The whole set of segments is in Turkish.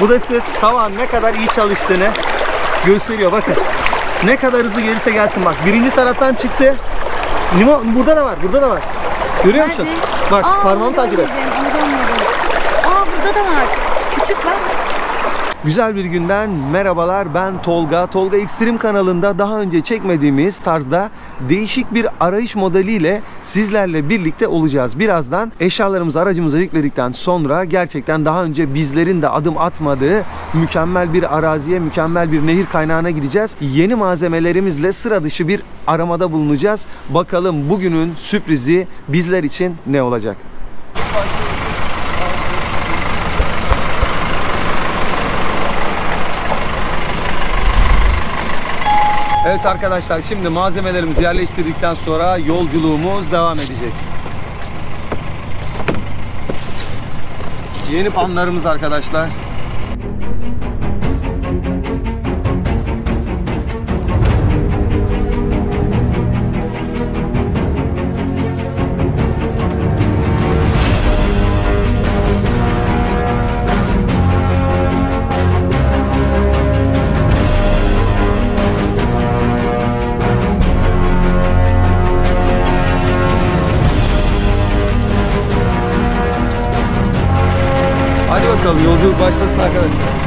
Bu da size savan ne kadar iyi çalıştığını gösteriyor. Bakın ne kadar hızlı gelirse gelsin bak. Birinci taraftan çıktı. Limon burada da var, burada da var. Görüyor musun? Nerede? Bak parmağımı takip et. Burada da var. Küçük var. Güzel bir günden merhabalar, ben Tolga. Tolga Extreme kanalında daha önce çekmediğimiz tarzda değişik bir arayış modeliyle sizlerle birlikte olacağız. Birazdan eşyalarımızı aracımıza yükledikten sonra gerçekten daha önce bizlerin de adım atmadığı mükemmel bir araziye, mükemmel bir nehir kaynağına gideceğiz. Yeni malzemelerimizle sıra dışı bir aramada bulunacağız. Bakalım bugünün sürprizi bizler için ne olacak? Evet arkadaşlar, şimdi malzemelerimizi yerleştirdikten sonra yolculuğumuz devam edecek. Yeni panlarımız arkadaşlar. Hadi bakalım, yolculuk başlasın arkadaşlar.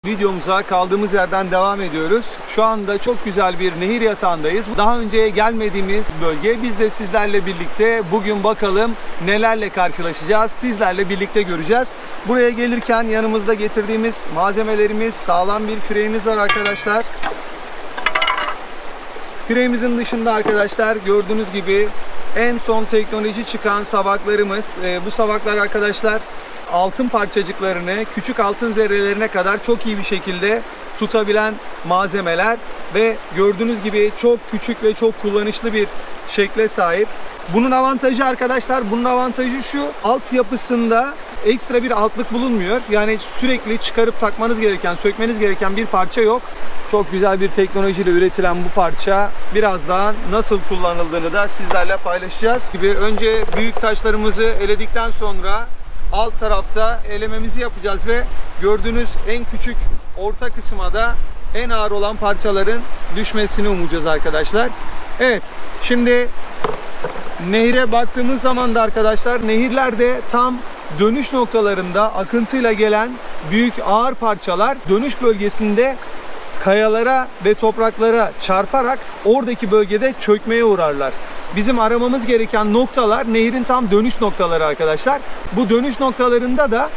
Videomuza kaldığımız yerden devam ediyoruz. Şu anda çok güzel bir nehir yatağındayız. Daha önce gelmediğimiz bölge. Biz de sizlerle birlikte bugün bakalım nelerle karşılaşacağız. Sizlerle birlikte göreceğiz. Buraya gelirken yanımızda getirdiğimiz malzemelerimiz, sağlam bir küreğimiz var arkadaşlar. Küreğimizin dışında arkadaşlar gördüğünüz gibi en son teknoloji çıkan savaklarımız. Bu savaklar arkadaşlar altın parçacıklarını küçük altın zerrelerine kadar çok iyi bir şekilde tutabilen malzemeler ve gördüğünüz gibi çok küçük ve çok kullanışlı bir şekle sahip. Bunun avantajı arkadaşlar, bunun avantajı şu: altyapısında ekstra bir altlık bulunmuyor. Yani sürekli çıkarıp takmanız gereken, sökmeniz gereken bir parça yok. Çok güzel bir teknolojiyle üretilen bu parça birazdan nasıl kullanıldığını da sizlerle paylaşacağız. Önce büyük taşlarımızı eledikten sonra alt tarafta elememizi yapacağız ve gördüğünüz en küçük orta kısma da en ağır olan parçaların düşmesini umacağız arkadaşlar. Evet, şimdi nehire baktığımız zaman da arkadaşlar, nehirlerde tam dönüş noktalarında akıntıyla gelen büyük ağır parçalar dönüş bölgesinde kayalara ve topraklara çarparak oradaki bölgede çökmeye uğrarlar. Bizim aramamız gereken noktalar nehirin tam dönüş noktaları arkadaşlar. Bu dönüş noktalarında da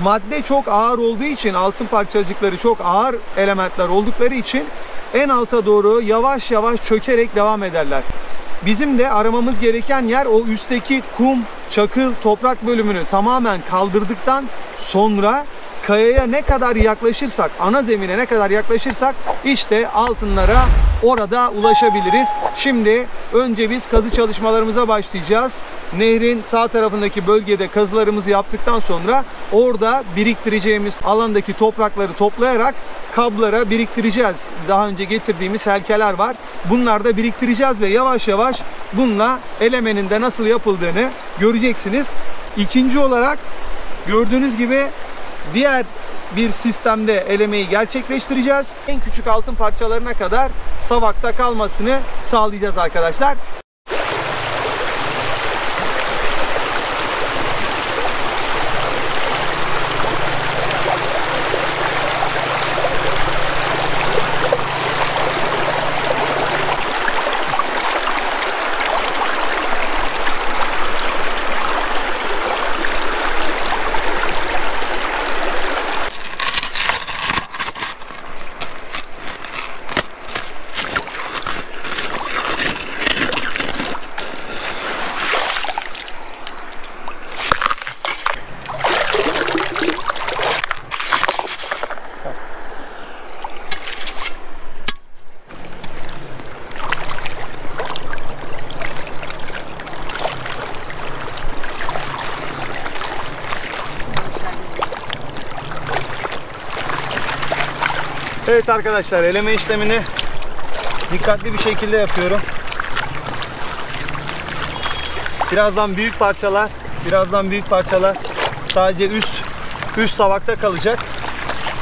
madde çok ağır olduğu için, altın parçacıkları çok ağır elementler oldukları için en alta doğru yavaş yavaş çökerek devam ederler. Bizim de aramamız gereken yer o üstteki kum, çakıl, toprak bölümünü tamamen kaldırdıktan sonra kayaya ne kadar yaklaşırsak, ana zemine ne kadar yaklaşırsak işte altınlara orada ulaşabiliriz. Şimdi önce biz kazı çalışmalarımıza başlayacağız. Nehrin sağ tarafındaki bölgede kazılarımızı yaptıktan sonra orada biriktireceğimiz alandaki toprakları toplayarak kablara biriktireceğiz. Daha önce getirdiğimiz helkeler var. Bunları da biriktireceğiz ve yavaş yavaş bununla elemenin de nasıl yapıldığını göreceksiniz. İkinci olarak gördüğünüz gibi diğer bir sistemde elemeyi gerçekleştireceğiz. En küçük altın parçalarına kadar savakta kalmasını sağlayacağız arkadaşlar. Evet arkadaşlar, eleme işlemini dikkatli bir şekilde yapıyorum. Birazdan büyük parçalar sadece üst savakta kalacak.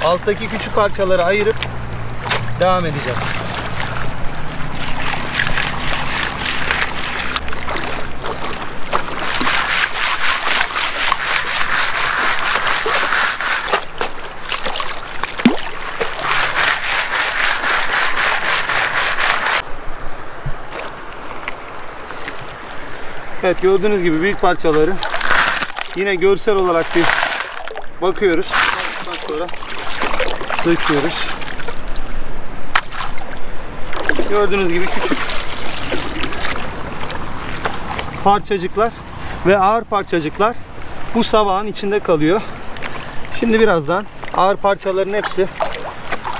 Alttaki küçük parçaları ayırıp devam edeceğiz. Evet, gördüğünüz gibi büyük parçaları yine görsel olarak bir bakıyoruz. Sonra döküyoruz. Gördüğünüz gibi küçük parçacıklar ve ağır parçacıklar bu savağın içinde kalıyor. Şimdi birazdan ağır parçaların hepsi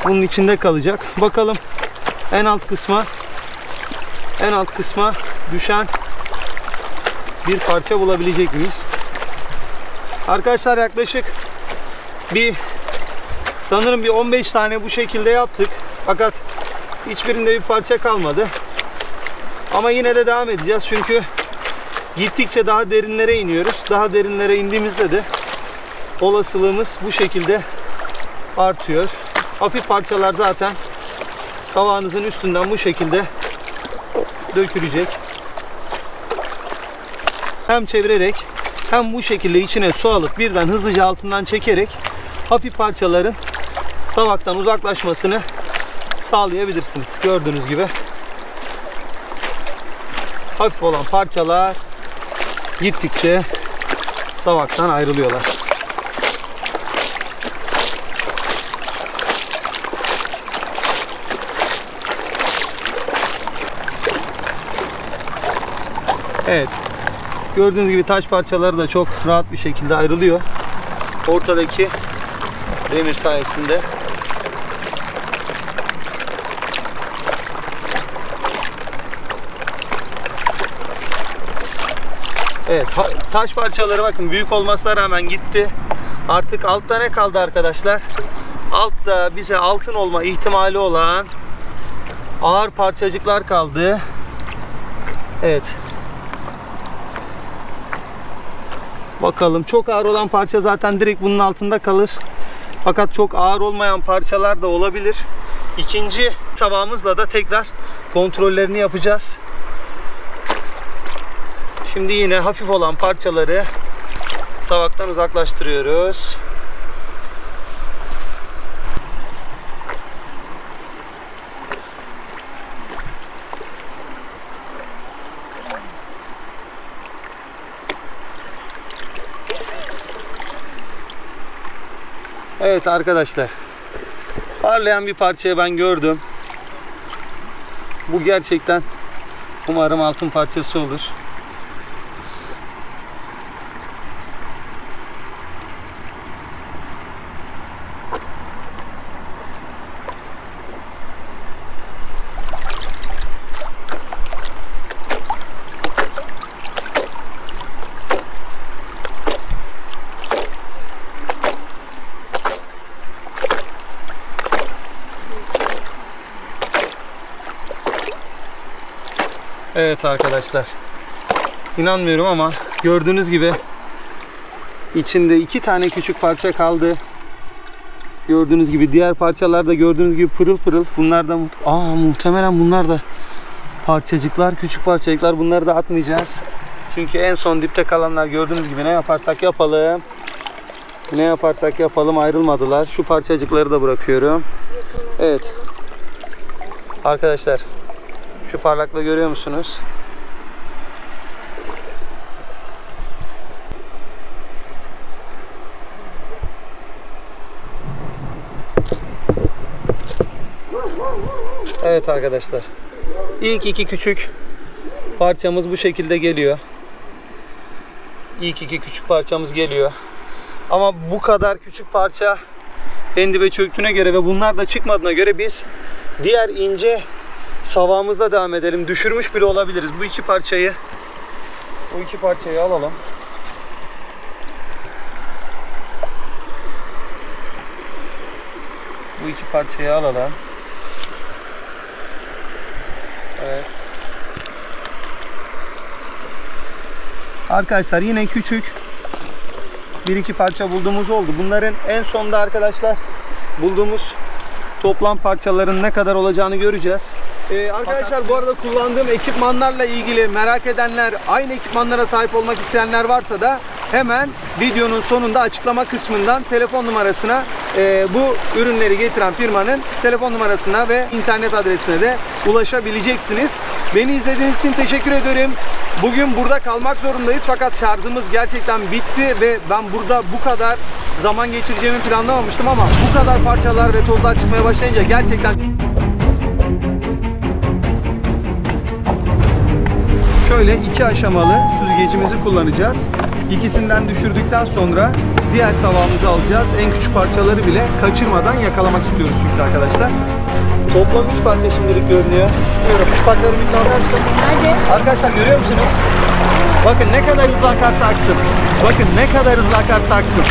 bunun içinde kalacak. Bakalım en alt kısma düşen bir parça bulabilecek miyiz? Arkadaşlar yaklaşık sanırım bir 15 tane bu şekilde yaptık. Fakat hiçbirinde bir parça kalmadı. Ama yine de devam edeceğiz. Çünkü gittikçe daha derinlere iniyoruz. Daha derinlere indiğimizde de olasılığımız bu şekilde artıyor. Hafif parçalar zaten tavağınızın üstünden bu şekilde dökülecek. Hem çevirerek hem bu şekilde içine su alıp birden hızlıca altından çekerek hafif parçaların savaktan uzaklaşmasını sağlayabilirsiniz. Gördüğünüz gibi hafif olan parçalar gittikçe savaktan ayrılıyorlar. Evet. Gördüğünüz gibi taş parçaları da çok rahat bir şekilde ayrılıyor. Ortadaki demir sayesinde. Evet, taş parçaları bakın büyük olmasına rağmen gitti. Artık altta ne kaldı arkadaşlar? Altta bize altın olma ihtimali olan ağır parçacıklar kaldı. Evet. Bakalım, çok ağır olan parça zaten direkt bunun altında kalır. Fakat çok ağır olmayan parçalar da olabilir. İkinci savağımızla da tekrar kontrollerini yapacağız. Şimdi yine hafif olan parçaları savaktan uzaklaştırıyoruz. Evet arkadaşlar, parlayan bir parçayı ben gördüm. Bu gerçekten umarım altın parçası olur. Evet arkadaşlar. İnanmıyorum ama gördüğünüz gibi içinde 2 tane küçük parça kaldı. Gördüğünüz gibi diğer parçalar da gördüğünüz gibi pırıl pırıl. Bunlar da muhtemelen bunlar da parçacıklar, küçük parçacıklar. Bunları da atmayacağız. Çünkü en son dipte kalanlar gördüğünüz gibi ne yaparsak yapalım ayrılmadılar. Şu parçacıkları da bırakıyorum. Evet. Arkadaşlar şu parlaklığı görüyor musunuz? Evet arkadaşlar. İlk 2 küçük parçamız bu şekilde geliyor. İlk 2 küçük parçamız geliyor. Ama bu kadar küçük parça endibe çöktüğüne göre ve bunlar da çıkmadığına göre biz diğer ince savağımızla devam edelim. Düşürmüş bile olabiliriz. Bu iki parçayı alalım. Bu iki parçayı alalım. Evet. Arkadaşlar yine küçük 1-2 parça bulduğumuz oldu. Bunların en sonunda arkadaşlar bulduğumuz toplam parçaların ne kadar olacağını göreceğiz. Arkadaşlar bu arada kullandığım ekipmanlarla ilgili merak edenler, aynı ekipmanlara sahip olmak isteyenler varsa da hemen videonun sonunda açıklama kısmından telefon numarasına, bu ürünleri getiren firmanın telefon numarasına ve internet adresine de ulaşabileceksiniz. Beni izlediğiniz için teşekkür ederim. Bugün burada kalmak zorundayız fakat şarjımız gerçekten bitti ve ben burada bu kadar zaman geçireceğimi planlamamıştım ama bu kadar parçalar ve tozlar çıkmaya başlayınca gerçekten şöyle 2 aşamalı süzgecimizi kullanacağız. İkisinden düşürdükten sonra diğer savağımızı alacağız. En küçük parçaları bile kaçırmadan yakalamak istiyoruz çünkü arkadaşlar. Toplam 3 parça şimdilik görünüyor. Şu parçaları bir anlar mısın? Nerede? Arkadaşlar görüyor musunuz? Bakın ne kadar hızlı akarsa aksın. Bakın ne kadar hızlı akarsa aksın.